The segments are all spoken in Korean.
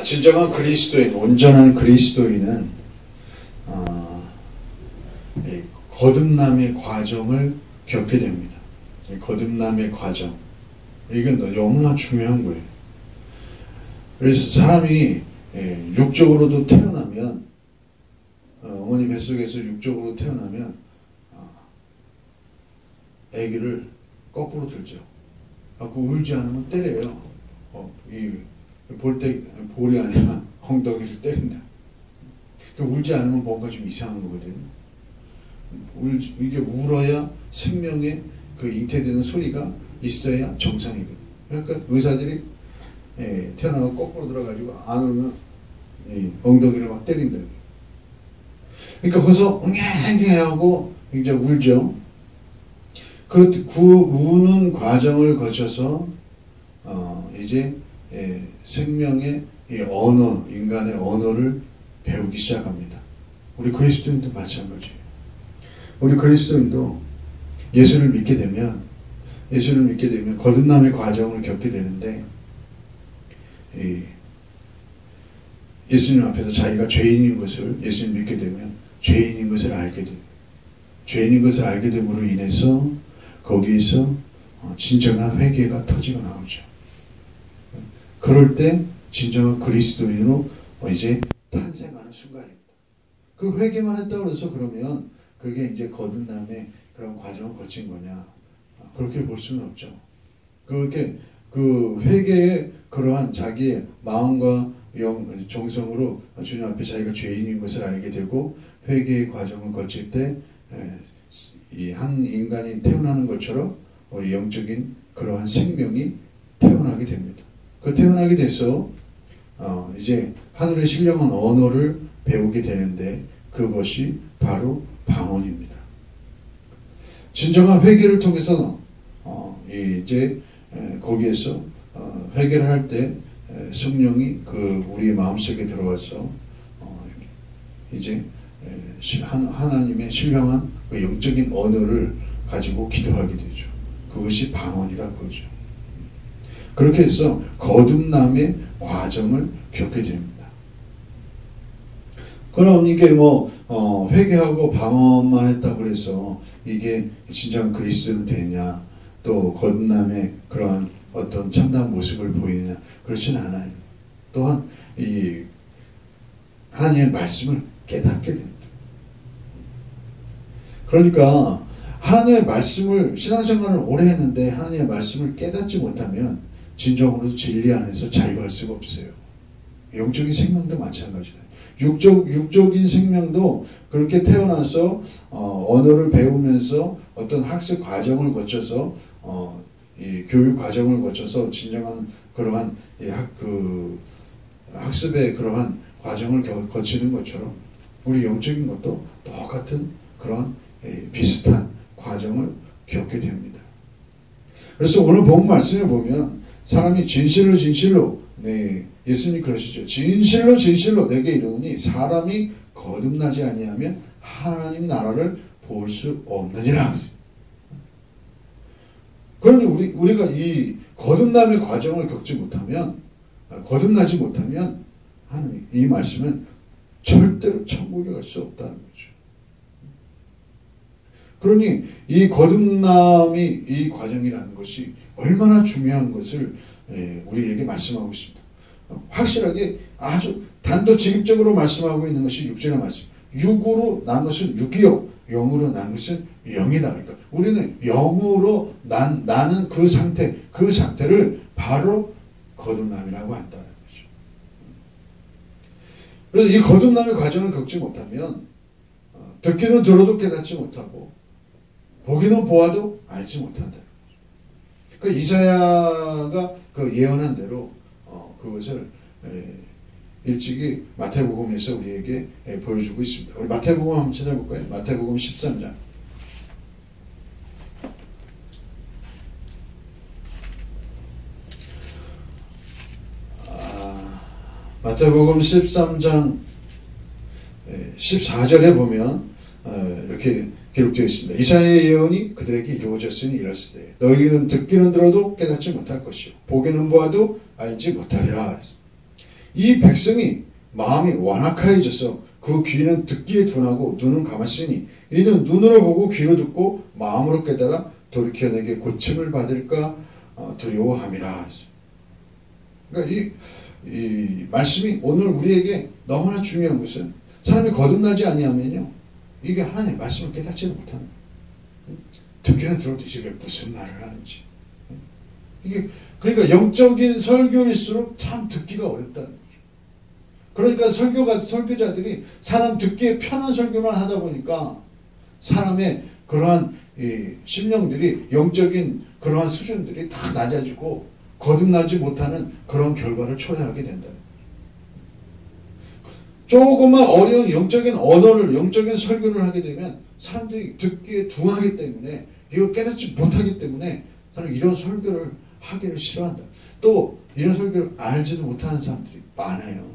진정한 그리스도인, 온전한 그리스도인은 이 거듭남의 과정을 겪게 됩니다. 이 거듭남의 과정, 이건 너무나 중요한 거예요. 그래서 사람이 육적으로도 태어나면, 어머니 뱃속에서 육적으로 태어나면 아기를 거꾸로 들죠. 울지 않으면 때려요. 볼이 아니라 엉덩이를 때린다. 울지 않으면 뭔가 좀 이상한 거거든요. 이게 울어야 생명의 그 잉태되는 소리가 있어야 정상이거든요. 그러니까 의사들이 태어나고 거꾸로 들어가지고 안 울면 엉덩이를 막 때린다. 그러니까 거기서 웅해하고 이제 울죠. 그 우는 과정을 거쳐서 이제 생명의 이 언어, 인간의 언어를 배우기 시작합니다. 우리 그리스도인도 마찬가지예요. 우리 그리스도인도 예수를 믿게 되면 거듭남의 과정을 겪게 되는데, 예수님 앞에서 자기가 죄인인 것을, 예수님 믿게 되면 죄인인 것을 알게 돼요. 죄인인 것을 알게 됨으로 인해서 거기에서 진정한 회개가 터지고 나오죠. 그럴 때 진정한 그리스도인으로 이제 탄생하는 순간입니다. 그 회개만 했다고 해서 그러면 그게 이제 거듭남의 그런 과정을 거친 거냐? 그렇게 볼 수는 없죠. 그렇게 그 회개의 그러한 자기의 마음과 정성으로 주님 앞에 자기가 죄인인 것을 알게 되고 회개의 과정을 거칠 때 이 한 인간이 태어나는 것처럼 우리 영적인 그러한 생명이 태어나게 됩니다. 그 태어나게 돼서 이제 하늘의 신령한 언어를 배우게 되는데, 그것이 바로 방언입니다. 진정한 회개를 통해서 이제 거기에서 회개를 할 때 성령이 그 우리의 마음속에 들어와서 이제 하나님의 신령한 그 영적인 언어를 가지고 기도하게 되죠. 그것이 방언이라고 그러죠. 그렇게 해서 거듭남의 과정을 겪게 됩니다. 그럼 이게 회개하고 방언만 했다고 해서 이게 진정한 그리스도는 되냐, 또 거듭남의 그러한 어떤 참다운 모습을 보이느냐, 그렇지는 않아요. 또한 이 하나님의 말씀을 깨닫게 됩니다. 그러니까 하나님의 말씀을, 신앙생활을 오래 했는데 하나님의 말씀을 깨닫지 못하면 진정으로 진리 안에서 자유할 수가 없어요. 영적인 생명도 마찬가지다. 육적인 생명도 그렇게 태어나서 언어를 배우면서 어떤 학습 과정을 거쳐서 이 교육 과정을 거쳐서 진정한 그러한 학습의 그러한 과정을 거치는 것처럼 우리 영적인 것도 똑같은 그러한 비슷한 과정을 겪게 됩니다. 그래서 오늘 본 말씀에 보면 사람이 진실로 예수님이 그러시죠. 진실로 내게 이르노니 사람이 거듭나지 아니하면 하나님 나라를 볼 수 없느니라. 그러니 우리가 이 거듭남의 과정을 거듭나지 못하면 하나님, 이 말씀은 절대로 천국에 갈 수 없다는 거죠. 그러니 이 거듭남이, 이 과정이라는 것이 얼마나 중요한 것을 우리에게 말씀하고 있습니다. 확실하게 아주 단도직입적으로 말씀하고 있는 것이 6절의 말씀. 육으로 난 것은 육이요, 영으로 난 것은 영이다. 그러니까 우리는 영으로 나는 그 상태를 바로 거듭남이라고 한다는 거죠. 그래서 이 거듭남의 과정을 겪지 못하면 듣기는 들어도 깨닫지 못하고 보기는 보아도 알지 못한다는 거죠. 그러니까 이사야가 그 예언한 대로 그것을 일찍이 마태복음에서 우리에게 보여주고 있습니다. 우리 마태복음 한번 찾아볼까요? 마태복음 13장. 마태복음 13장 14절에 보면 이렇게 기록되어 있습니다. 이사야의 예언이 그들에게 이루어졌으니 이랬으되 너희는 듣기는 들어도 깨닫지 못할 것이요 보기는 보아도 알지 못하리라. 이 백성이 마음이 완악하여져서 그 귀는 듣기에 둔하고 눈은 감았으니 이는 눈으로 보고 귀로 듣고 마음으로 깨달아 돌이켜 내게 고침을 받을까 두려워함이라. 그러니까 이 말씀이 오늘 우리에게 너무나 중요한 것은 사람이 거듭나지 아니하면요, 이게 하나님의 말씀을 깨닫지는 못하는 거예요. 듣기는 들어도 이게 무슨 말을 하는지. 이게 그러니까 영적인 설교일수록 참 듣기가 어렵다는 거죠. 그러니까 설교자들이 사람 듣기에 편한 설교만 하다 보니까 사람의 그러한 심령들이 영적인 그러한 수준들이 다 낮아지고 거듭나지 못하는 그런 결과를 초래하게 된다. 조금만 어려운 영적인 언어를, 영적인 설교를 하게 되면 사람들이 듣기에 둔하기 때문에, 이걸 깨닫지 못하기 때문에 사람은 이런 설교를 하기를 싫어한다. 또 이런 설교를 알지도 못하는 사람들이 많아요.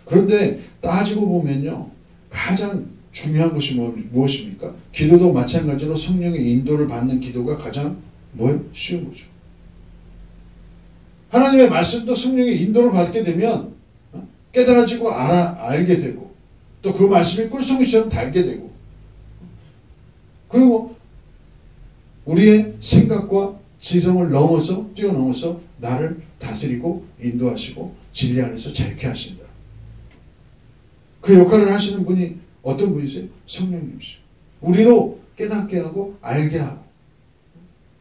그런데 따지고 보면요, 가장 중요한 것이 무엇입니까? 기도도 마찬가지로 성령의 인도를 받는 기도가 가장 쉬운 거죠. 하나님의 말씀도 성령의 인도를 받게 되면 깨달아지고 알게 되고, 또 그 말씀이 꿀송이처럼 달게 되고, 그리고 우리의 생각과 지성을 뛰어넘어서 나를 다스리고 인도하시고 진리 안에서 자유케 하신다. 그 역할을 하시는 분이 어떤 분이세요? 성령님이시죠. 우리로 깨닫게 하고 알게 하고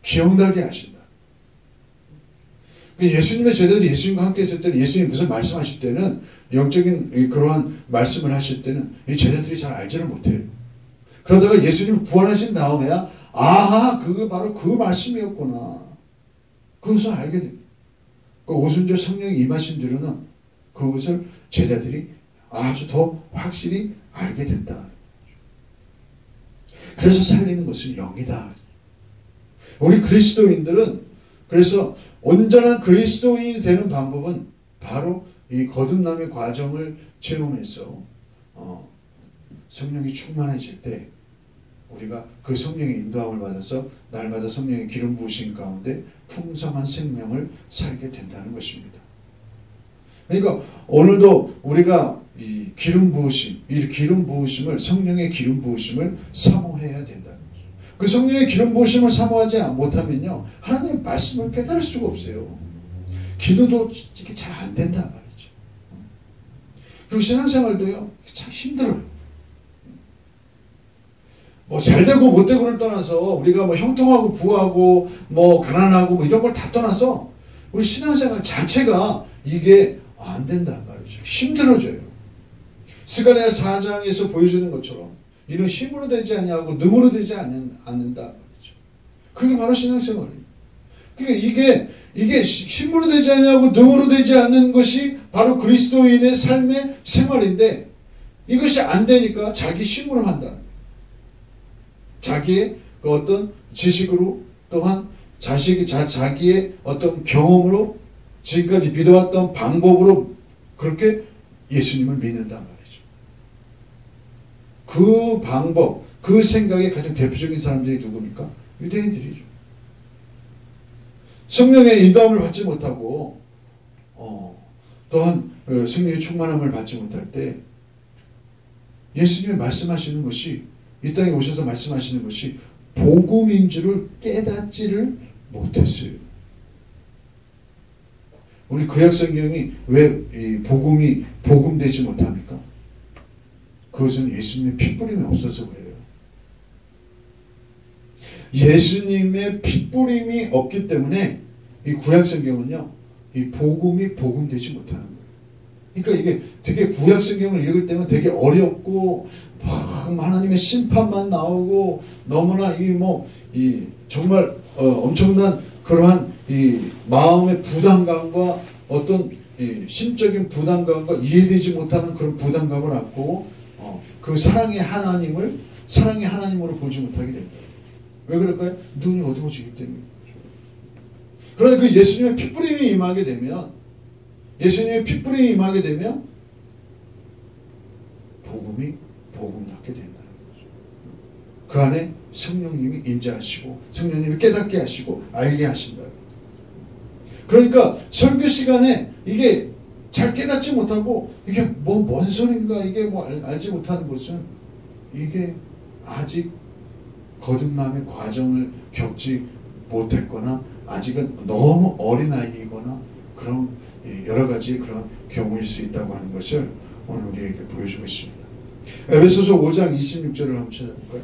기억나게 하신다. 예수님의 제자들이 예수님과 함께 있을 때는, 예수님이 무슨 말씀하실 때는, 영적인 그러한 말씀을 하실 때는 이 제자들이 잘 알지를 못해요. 그러다가 예수님 부활하신 다음에야 아하, 그게 바로 그 말씀이었구나, 그것을 알게 됩니다. 그 오순절 성령이 임하신 뒤로는 그것을 제자들이 아주 더 확실히 알게 된다. 그래서 살리는 것은 영이다. 우리 그리스도인들은 그래서 온전한 그리스도인이 되는 방법은 바로 이 거듭남의 과정을 체험해서 성령이 충만해질 때 우리가 그 성령의 인도함을 받아서 날마다 성령의 기름 부으심 가운데 풍성한 생명을 살게 된다는 것입니다. 그러니까 오늘도 우리가 이 기름 부으심을, 성령의 기름 부으심을 사모해야 된다는 거죠. 그 성령의 기름 부으심을 사모하지 못하면요, 하나님의 말씀을 깨달을 수가 없어요. 기도도 이게 잘 안 된단 말이죠. 그리고 신앙생활도요, 참 힘들어요. 잘 되고 못 되고를 떠나서, 우리가 형통하고 부하고 가난하고 이런 걸 다 떠나서 우리 신앙생활 자체가 이게 안 된단 말이죠. 힘들어져요. 스가랴 4장에서 보여주는 것처럼 이는 힘으로 되지 않냐고 능으로 되지 않는다 말이죠. 그게 바로 신앙생활이에요. 그러니까 이게 힘으로 되지 않냐고 능으로 되지 않는 것이 바로 그리스도인의 삶의 생활인데, 이것이 안 되니까 자기 힘으로 한다. 자기의 그 어떤 지식으로, 또한 자기의 어떤 경험으로, 지금까지 믿어왔던 방법으로 그렇게 예수님을 믿는단 말이죠. 그 방법, 그 생각의 가장 대표적인 사람들이 누굽니까? 유대인들이죠. 성령의 인도함을 받지 못하고 또한 성령의 충만함을 받지 못할 때 예수님이 말씀하시는 것이, 이 땅에 오셔서 말씀하시는 것이 복음인 줄을 깨닫지를 못했어요. 우리 구약 성경이 왜 이 복음이 복음되지 못합니까? 그것은 예수님의 피뿌림이 없어서 그래요. 예수님의 피뿌림이 없기 때문에 이 구약 성경은요, 이 복음이 복음되지 못하는 거예요. 그러니까 이게 되게 구약 성경을 읽을 때는 되게 어렵고 하나님의 심판만 나오고 너무나 정말 엄청난 그러한 이 마음의 부담감과 어떤 이 심적인 부담감과 이해되지 못하는 그런 부담감을 안고 그 사랑의 하나님으로 보지 못하게 됩니다. 왜 그럴까요? 눈이 어두워지기 때문에. 그러나 그 예수님의 핏부림이 임하게 되면, 복음이 복음답게 된다는 거죠. 그 안에 성령님이 임재하시고 성령님이 깨닫게 하시고 알게 하신다. 그러니까 설교 시간에 이게 잘 깨닫지 못하고 이게 뭔 소린가 이게 알지 못하는 것은 이게 아직 거듭남의 과정을 겪지 못했거나 아직은 너무 어린아이이거나 그런 여러 가지 그런 경우일 수 있다고 하는 것을 오늘 우리에게 보여주고 있습니다. 에베소서 5장 26절을 한번 찾아볼까요?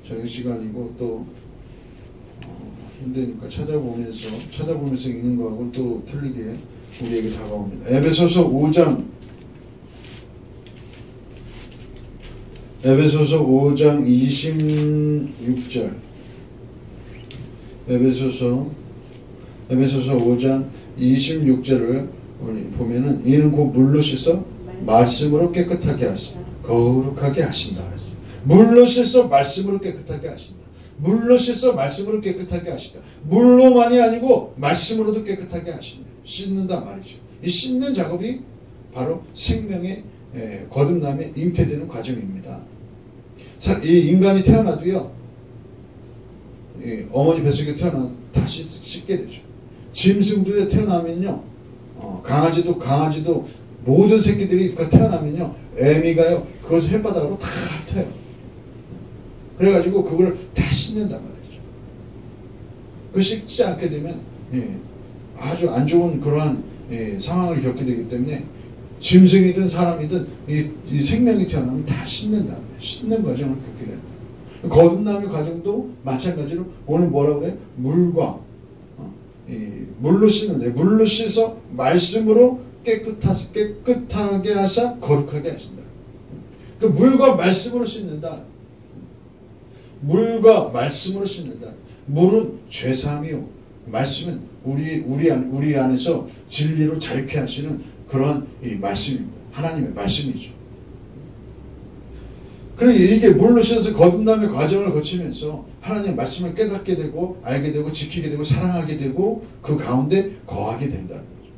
저녁 시간이고 또 힘드니까 찾아보면서 읽는 거하고 또 틀리게 우리에게 다가옵니다. 에베소서 5장 26절 에베소서 5장 26절을 우리 보면은 이는 곧 물로 씻어 말씀으로 깨끗하게 하시고 거룩하게 하신다. 물로 씻어 말씀으로 깨끗하게 하신다. 물로 씻어 말씀으로 깨끗하게 하신다. 물로만이 아니고 말씀으로도 깨끗하게 하신다. 씻는다 말이죠. 이 씻는 작업이 바로 생명의 거듭남에 잉태되는 과정입니다. 이 인간이 태어나도요, 어머니 뱃속에 태어나 다시 씻게 되죠. 짐승도 태어나면요, 강아지도 모든 새끼들이 태어나면요, 애미가요, 그것을 혓바닥으로 다 핥아요. 그래가지고 그걸 다 씻는단 말이죠. 그 씻지 않게 되면 아주 안 좋은 그러한 상황을 겪게 되기 때문에 짐승이든 사람이든 이 생명이 태어나면 다 씻는다. 씻는 과정을 겪게 된다. 거듭남의 과정도 마찬가지로 오늘 뭐라고 그래? 물로 씻는데 물로 씻어 말씀으로 깨끗하게 하사 거룩하게 하신다. 그 물과 말씀으로 씻는다. 물과 말씀으로 씻는다. 물은 죄사함이요. 말씀은 우리 안에서 진리로 자유케 하시는 그러한 이 말씀입니다. 하나님의 말씀이죠. 그러니 이렇게 물로 씻어서 거듭남의 과정을 거치면서 하나님의 말씀을 깨닫게 되고 알게 되고 지키게 되고 사랑하게 되고 그 가운데 거하게 된다는 거죠.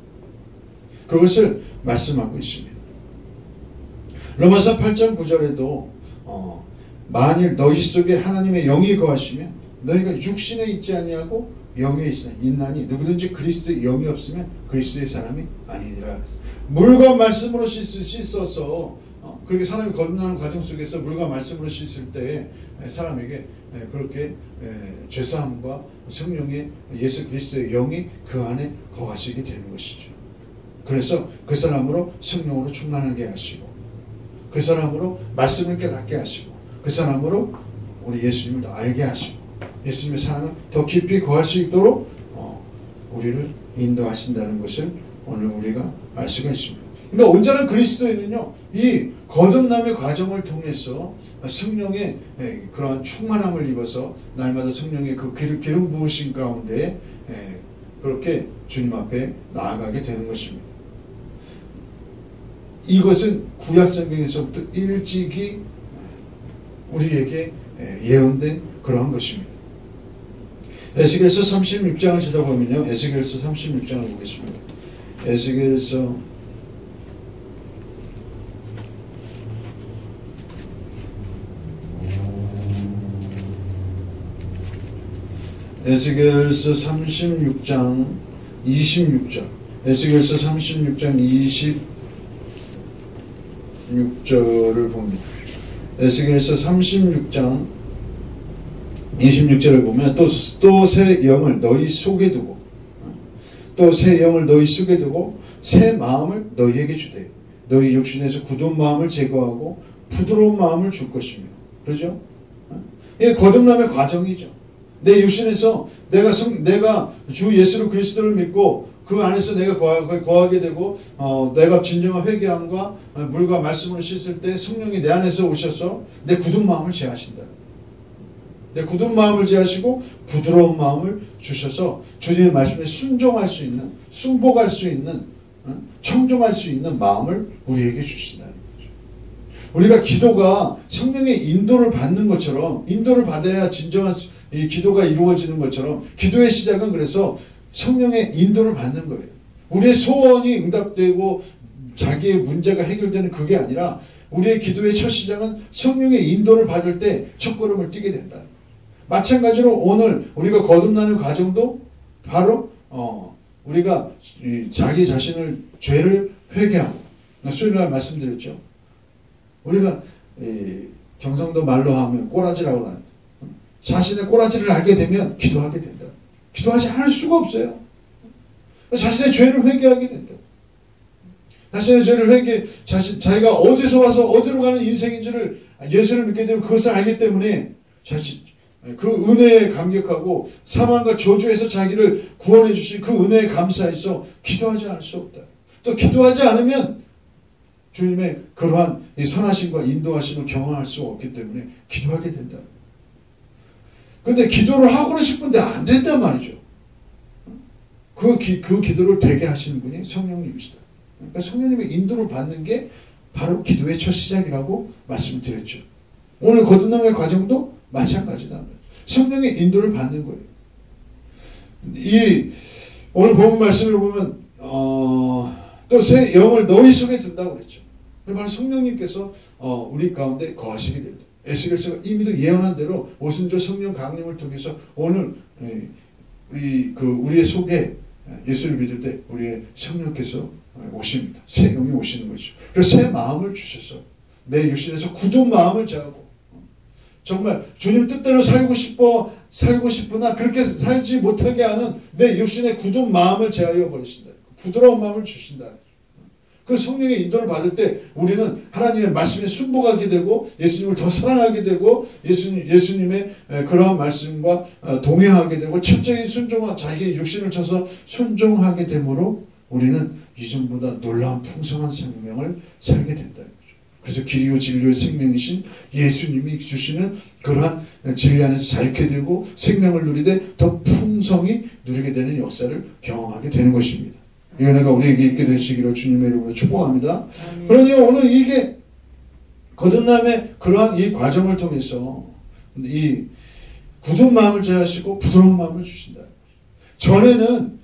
그것을 말씀하고 있습니다. 로마서 8장 9절에도 만일 너희 속에 하나님의 영이 거하시면 너희가 육신에 있지 아니하고 영에 있나니 누구든지 그리스도의 영이 없으면 그리스도의 사람이 아니니라. 물과 말씀으로 씻어서 그렇게 사람이 거듭나는 과정 속에서 물과 말씀으로 씻을 때 사람에게 그렇게 죄사함과 성령의 예수 그리스도의 영이 그 안에 거하시게 되는 것이죠. 그래서 그 사람으로 성령으로 충만하게 하시고 그 사람으로 말씀을 깨닫게 하시고 그 사람으로 우리 예수님을 더 알게 하시고 예수님의 사랑을 더 깊이 거할 수 있도록 우리를 인도하신다는 것을 오늘 우리가 알 수가 있습니다. 그러니까 온전한 그리스도인은요, 이 거듭남의 과정을 통해서 성령의 그러한 충만함을 입어서 날마다 성령의 그 기름 부으신 가운데 그렇게 주님 앞에 나아가게 되는 것입니다. 이것은 구약성경에서부터 일찍이 우리에게 예언된 그러한 것입니다. 에스겔서 36장을 찾아보면요, 에스겔서 36장을 보겠습니다. 에스겔서 36장 26절 에스겔서 36장 26절을 봅니다. 에스겔서 36장 26절을 보면 또 새 영을 너희 속에 두고 또 새 영을 너희 속에 두고 새 마음을 너희에게 주되 너희 육신에서 굳은 마음을 제거하고 부드러운 마음을 줄 것이며. 그렇죠? 이게 거듭남의 과정이죠. 내 육신에서 내가 주 예수 그리스도를 믿고 그 안에서 내가 거하게 되고 내가 진정한 회개함과 물과 말씀으로 씻을 때 성령이 내 안에서 오셔서 내 굳은 마음을 제하신다. 내 굳은 마음을 제하시고 부드러운 마음을 주셔서 주님의 말씀에 순종할 수 있는, 순복할 수 있는, 청종할 수 있는 마음을 우리에게 주신다는 거죠. 우리가 기도가 성령의 인도를 받는 것처럼, 인도를 받아야 진정한 이 기도가 이루어지는 것처럼 기도의 시작은 그래서 성령의 인도를 받는 거예요. 우리의 소원이 응답되고 자기의 문제가 해결되는 그게 아니라 우리의 기도의 첫 시작은 성령의 인도를 받을 때 첫걸음을 뛰게 된다. 마찬가지로 오늘 우리가 거듭나는 과정도 바로 우리가 자기 자신을 죄를 회개하고, 수요일날 말씀드렸죠. 우리가 경상도 말로 하면 꼬라지라고 하는, 자신의 꼬라지를 알게 되면 기도하게 된다. 기도하지 않을 수가 없어요. 자신의 죄를 회개하게 된다. 자신의 죄를 자기가 어디서 와서 어디로 가는 인생인지를 예수를 믿게 되면 그것을 알기 때문에 그 은혜에 감격하고 사망과 저주에서 자기를 구원해 주신 그 은혜에 감사해서 기도하지 않을 수 없다. 또 기도하지 않으면 주님의 그러한 이 선하심과 인도하심을 경험할 수 없기 때문에 기도하게 된다. 근데 기도를 하고는 싶은데 안 된단 말이죠. 그 기도를 되게 하시는 분이 성령님이시다. 그러니까 성령님의 인도를 받는 게 바로 기도의 첫 시작이라고 말씀을 드렸죠. 오늘 거듭남의 과정도 마찬가지다. 성령의 인도를 받는 거예요. 오늘 본문 말씀을 보면 또 새 영을 너희 속에 둔다고 그랬죠. 바로 성령님께서 우리 가운데 거하시게 된다. 에스겔서가 이미도 예언한 대로 오순절 성령 강림을 통해서 오늘 우리의 속에 예수를 믿을 때 우리의 성령께서 오십니다. 새 영이 오시는 거죠. 그래서 새 마음을 주셔서 내 육신에서 굳은 마음을 제하고 정말 주님 뜻대로 살고 싶으나 그렇게 살지 못하게 하는 내 육신의 굳은 마음을 제하여 버리신다. 부드러운 마음을 주신다. 그 성령의 인도를 받을 때 우리는 하나님의 말씀에 순복하게 되고 예수님을 더 사랑하게 되고 예수님의 그러한 말씀과 동행하게 되고 철저히 자기의 육신을 쳐서 순종하게 되므로 우리는 이전보다 놀라운 풍성한 생명을 살게 된다. 그래서 길이요 진리요 생명이신 예수님이 주시는 그러한 진리 안에서 자유케 되고 생명을 누리되 더 풍성히 누리게 되는 역사를 경험하게 되는 것입니다. 이 은혜가 우리에게 있게 되시기를 주님의 이름으로 축복합니다. 그러니 오늘 이게 거듭남의 그러한 이 과정을 통해서 이 굳은 마음을 제하시고 부드러운 마음을 주신다. 전에는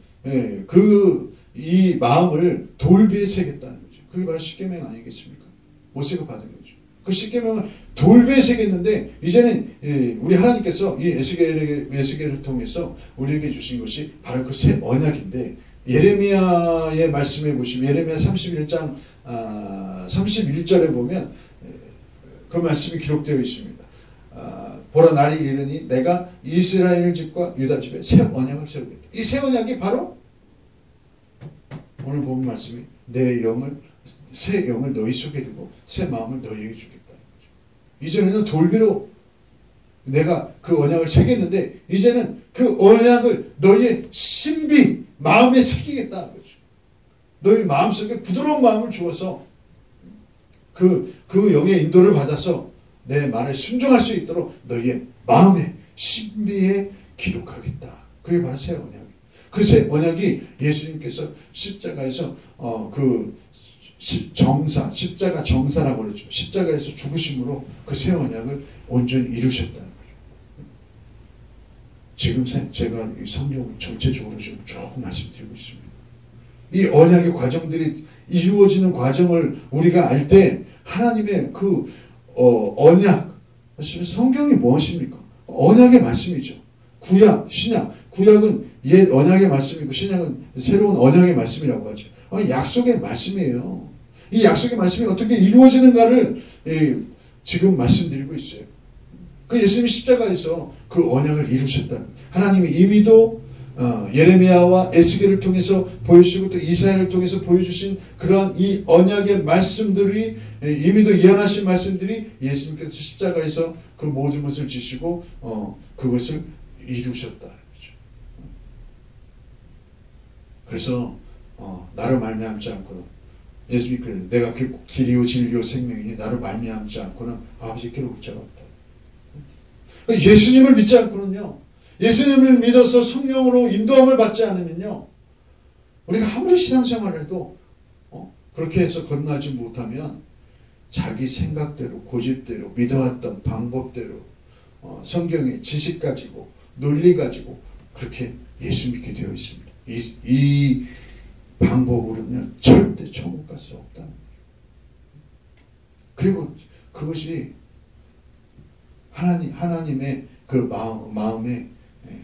이 마음을 돌비에 새겼다는 거죠. 그게 바로 십계명 아니겠습니까? 모세가 받은 거죠. 그 십계명을 돌비에 새겼는데 이제는 우리 하나님께서 이 에스겔을 통해서 우리에게 주신 것이 바로 그 새 언약인데 예레미야의 말씀에 보시면 예레미야 31장 31절에 보면 그 말씀이 기록되어 있습니다. 보라 날이 이르니 내가 이스라엘 집과 유다 집에 새 언약을 세우겠다. 이 새 언약이 바로 오늘 본 말씀이 새 영을 너희 속에 두고 새 마음을 너희에게 주겠다. 이전에는 돌비로 내가 그 언약을 새겼는데 이제는 그 언약을 너희의 신비 마음에 새기겠다는 거죠. 너희 마음속에 부드러운 마음을 주어서 그 영의 인도를 받아서 내 말에 순종할 수 있도록 너희의 마음에 신비에 기록하겠다. 그게 바로 새 언약이에요. 그 새 언약이 예수님께서 십자가에서 십자가 정사라고 그러죠. 십자가에서 죽으심으로 그 새 언약을 온전히 이루셨다는 거죠. 지금 제가 이 성경을 전체적으로 지금 쭉 말씀드리고 있습니다. 이 언약의 과정들이 이루어지는 과정을 우리가 알 때 하나님의 그 언약, 성경이 무엇입니까? 언약의 말씀이죠. 구약, 신약. 구약은 옛 언약의 말씀이고 신약은 새로운 언약의 말씀이라고 하죠. 약속의 말씀이에요. 이 약속의 말씀이 어떻게 이루어지는가를 지금 말씀드리고 있어요. 그 예수님이 십자가에서 그 언약을 이루셨다. 하나님이 이미도 예레미야와 에스겔을 통해서 보여주시고 또 이사야를 통해서 보여주신 그러한 이 언약의 말씀들이 이미도 예언하신 말씀들이 예수님께서 십자가에서 그 모든 것을 지시고 그것을 이루셨다. 그래서 나로 말미암지 않고는 예수님이 그래요. 내가 그 길이요 진리요 생명이니 나로 말미암지 않고는 아버지께로 올 자가 없다. 예수님을 믿지 않고는요. 예수님을 믿어서 성령으로 인도함을 받지 않으면요. 우리가 아무리 신앙생활을 해도 그렇게 해서 건너지 못하면 자기 생각대로 고집대로 믿어왔던 방법대로 성경의 지식 가지고 논리 가지고 그렇게 예수 믿게 되어 있습니다. 이 방법으로는 절대 천국 갈 수 없다. 그리고 그것이 하나님의 그 마음에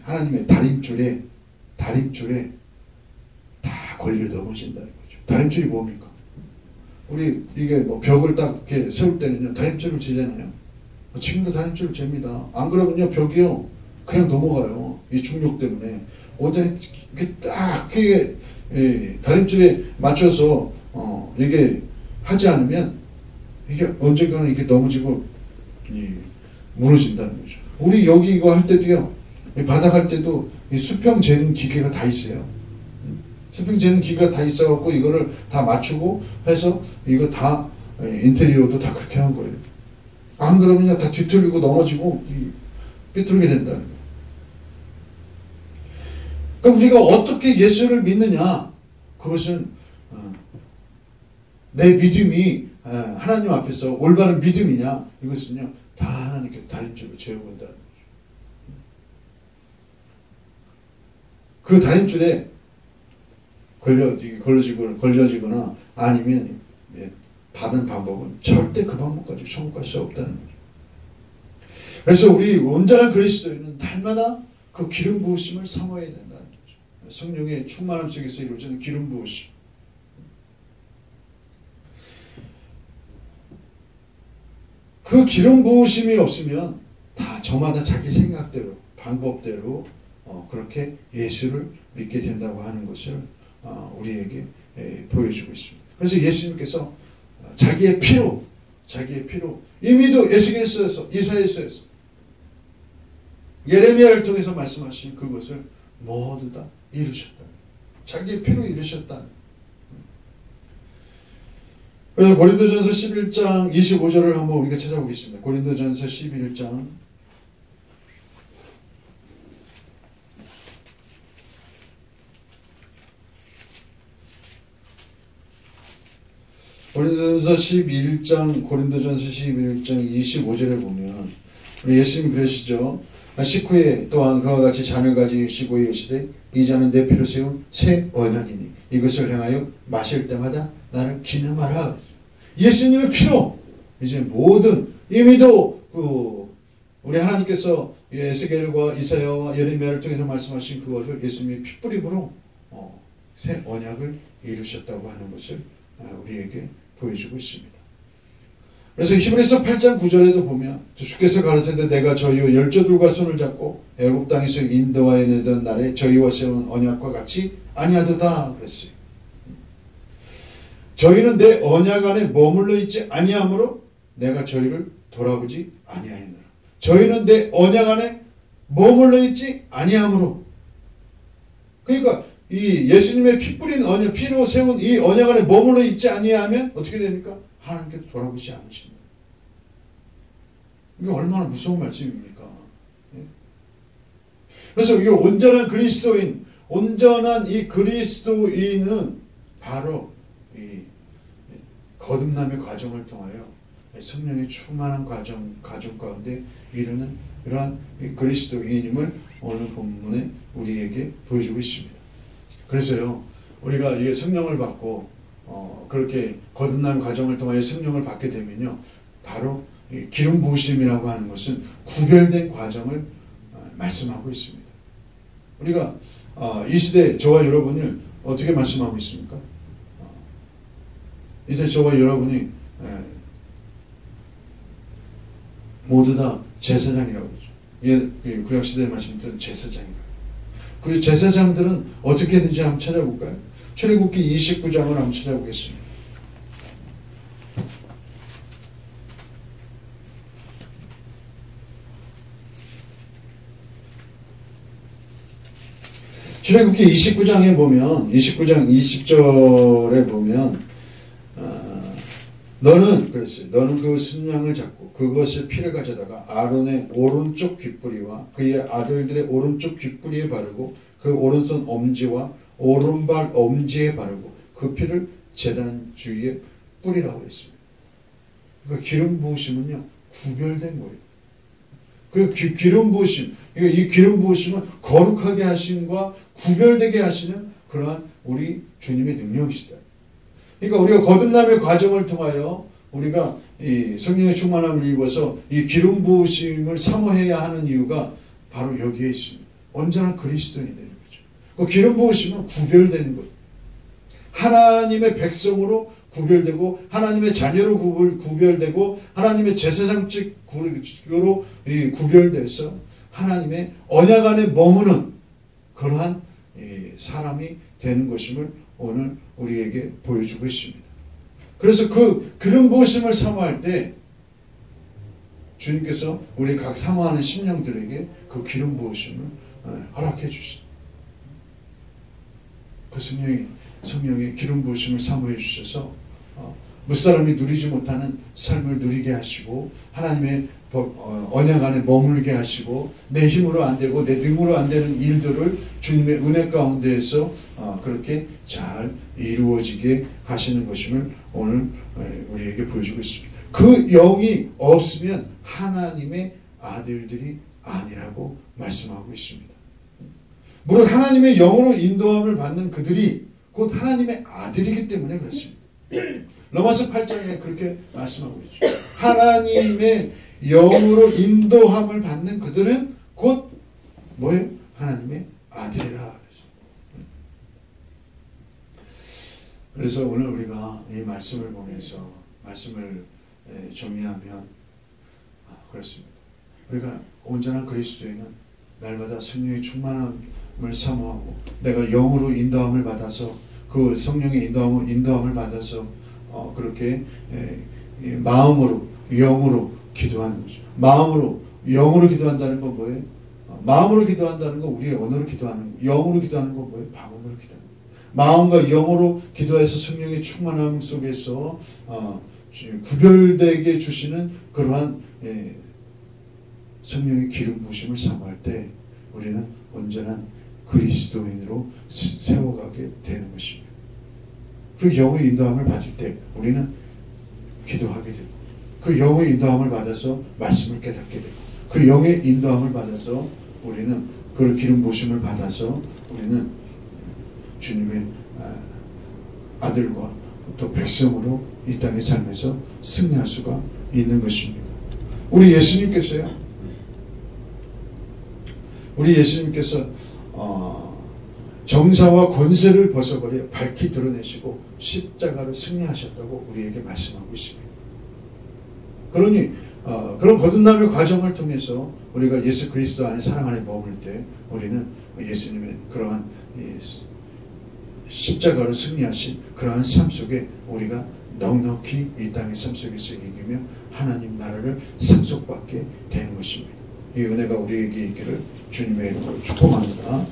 하나님의 다림줄에 걸려 넘어진다는 거죠. 다림줄이 뭡니까? 우리 이게 뭐 벽을 딱 이렇게 세울 때는요, 다림줄을 지잖아요. 지금도 다림줄을 잽니다. 안 그러면요, 벽이요, 그냥 넘어가요. 이 중력 때문에. 어디 이렇게 딱 이게 다림줄에 맞춰서 이게 하지 않으면 이게 언젠가는 이게 넘어지고 무너진다는 거죠. 우리 여기 이거 할 때도요, 바닥 할 때도 이 수평 재는 기계가 다 있어요. 수평 재는 기계가 다 있어갖고 이거를 다 맞추고 해서 이거 다 인테리어도 다 그렇게 한 거예요. 안 그러면 다 뒤틀리고 넘어지고 삐뚤게 된다는 거예요. 그럼 우리가 어떻게 예수를 믿느냐? 그것은 내 믿음이 하나님 앞에서 올바른 믿음이냐? 이것은요, 다 하나님께 다림줄을 재어본다는 거죠. 그 다림줄에 걸려지거나 아니면 받은 방법은 절대 그 방법 가지고 천국 갈 수 없다는 거죠. 그래서 우리 온전한 그리스도인은 날마다 그 기름 부으심을 사모해야 된다는 거죠. 성령의 충만함 속에서 이루어지는 기름 부으심. 그 기름 부으심이 없으면 다 저마다 자기 생각대로, 방법대로 그렇게 예수를 믿게 된다고 하는 것을 우리에게 보여주고 있습니다. 그래서 예수님께서 자기의 피로 이미도 에스겔서에서, 이사야서에서, 예레미야를 통해서 말씀하신 그것을 모두 다 이루셨다. 자기의 피로 이루셨다. 그래서 고린도전서 11장 25절을 한번 우리가 찾아보겠습니다. 고린도전서 11장 고린도전서 11장 25절에 보면 우리 예수님 그러시죠. 식후에 또한 그와 같이 잔을 가지시고 이르시되 이 잔은 내 피로 세운 새 언약이니 이것을 행하여 마실 때마다 나를 기념하라. 예수님의 피로 이제 모든 이미도 우리 하나님께서 에스겔과 이사야와 예레미야를 통해서 말씀하신 그것을 예수님의 피뿌림으로 새 언약을 이루셨다고 하는 것을 우리에게 보여주고 있습니다. 그래서 히브리서 8장 9절에도 보면 주께서 가르치되 내가 저희와 열조들과 손을 잡고 애굽 땅에서 인도하여 내던 날에 저희와 세운 언약과 같이 아니하도다 그랬어요. 저희는 내 언약 안에 머물러 있지 아니하므로 내가 저희를 돌아보지 아니하였노라. 저희는 내 언약 안에 머물러 있지 아니하므로. 그러니까 이 예수님의 피 뿌린 언약, 피로 세운 이 언약 안에 머물러 있지 아니하면 어떻게 됩니까? 하나님께서 돌아보지 않으십니다. 이게 얼마나 무서운 말씀입니까? 그래서 이 온전한 그리스도인, 온전한 이 그리스도인은 바로 이 거듭남의 과정을 통하여 성령의 충만한 과정 가운데 이루는 이러한 그리스도인임을 오늘 본문에 우리에게 보여주고 있습니다. 그래서요, 우리가 이 성령을 받고 그렇게 거듭남의 과정을 통하여 성령을 받게 되면요, 바로 이 기름 부으심이라고 하는 것은 구별된 과정을 말씀하고 있습니다. 우리가 이 시대 저와 여러분을 어떻게 말씀하고 있습니까? 이 시대 저와 여러분이 모두 다 제사장이라고 그러죠. 구약시대에 말씀드린 제사장이라고. 그 제사장들은 어떻게 되는지 한번 찾아볼까요? 출애굽기 29장을 한번 찾아보겠습니다. 출애굽기 29장에 보면 29장 20절에 보면 너는 그랬어요. 너는 그 순양을 잡고 그것을 피를 가져다가 아론의 오른쪽 귓뿌리와 그의 아들들의 오른쪽 귓뿌리에 바르고 그 오른손 엄지와 오른발 엄지에 바르고 그 피를 제단 주위에 뿌리라고 했습니다. 그러니까 기름 부으심은요, 구별된 거예요. 그 기름 부으심, 이 기름 부으심은 거룩하게 하심과 구별되게 하시는 그러한 우리 주님의 능력이시다. 그러니까 우리가 거듭남의 과정을 통하여 우리가 이 성령의 충만함을 입어서 이 기름 부으심을 사모해야 하는 이유가 바로 여기에 있습니다. 온전한 그리스도인이 되는 거죠. 그 기름 부으심은 구별되는 거예요. 하나님의 백성으로 구별되고 하나님의 자녀로 구별되고 하나님의 제사장직으로 구별돼서 하나님의 언약 안에 머무는 그러한 사람이 되는 것임을 오늘 우리에게 보여주고 있습니다. 그래서 그 기름 부으심을 사모할 때 주님께서 우리 각 사모하는 심령들에게 그 기름 부으심을 허락해 주십니다. 그 성령의 기름 부으심을 사모해 주셔서 무사람이 누리지 못하는 삶을 누리게 하시고 하나님의 언약 안에 머물게 하시고 내 힘으로 안 되고 내 능으로 안 되는 일들을 주님의 은혜 가운데에서 그렇게 잘 이루어지게 하시는 것임을 오늘 우리에게 보여주고 있습니다. 그 영이 없으면 하나님의 아들들이 아니라고 말씀하고 있습니다. 무릇 하나님의 영으로 인도함을 받는 그들이 곧 하나님의 아들이기 때문에 그렇습니다. 로마서 8장에 그렇게 말씀하고 있죠. 하나님의 영으로 인도함을 받는 그들은 곧 뭐예요? 하나님의 아들이라. 그래서 오늘 우리가 이 말씀을 보면서 말씀을 정리하면 그렇습니다. 우리가 온전한 그리스도인은 날마다 성령의 충만함을 사모하고 내가 영으로 인도함을 받아서 그 성령의 인도함을 받아서 그렇게 마음으로 영으로 기도하는 거죠. 마음으로 영으로 기도한다는 건 뭐예요? 마음으로 기도한다는 건 우리의 언어로 기도하는 거. 영으로 기도하는 건 뭐예요? 방언으로 기도하는 거. 마음과 영으로 기도해서 성령의 충만함 속에서 구별되게 주시는 그러한 성령의 기름 부으심을 사모할 때 우리는 온전한 그리스도인으로 세워가게 되는 것입니다. 그 영의 인도함을 받을 때 우리는 기도하게 되고 그 영의 인도함을 받아서 말씀을 깨닫게 되고 그 영의 인도함을 받아서 우리는 그 기름 부으심을 받아서 우리는 주님의 아들과 또 백성으로 이 땅의 삶에서 승리할 수가 있는 것입니다. 우리 예수님께서 정사와 권세를 벗어버려 밝히 드러내시고 십자가로 승리하셨다고 우리에게 말씀하고 있습니다. 그러니 그런 거듭남의 과정을 통해서 우리가 예수 그리스도 안에 사랑 안에 머물 때 우리는 예수님의 그러한 십자가로 승리하신 그러한 삶 속에 우리가 넉넉히 이 땅의 삶 속에서 이기며 하나님 나라를 상속받게 되는 것입니다. 이 은혜가 우리에게 있기를 주님의 이름으로 축복합니다.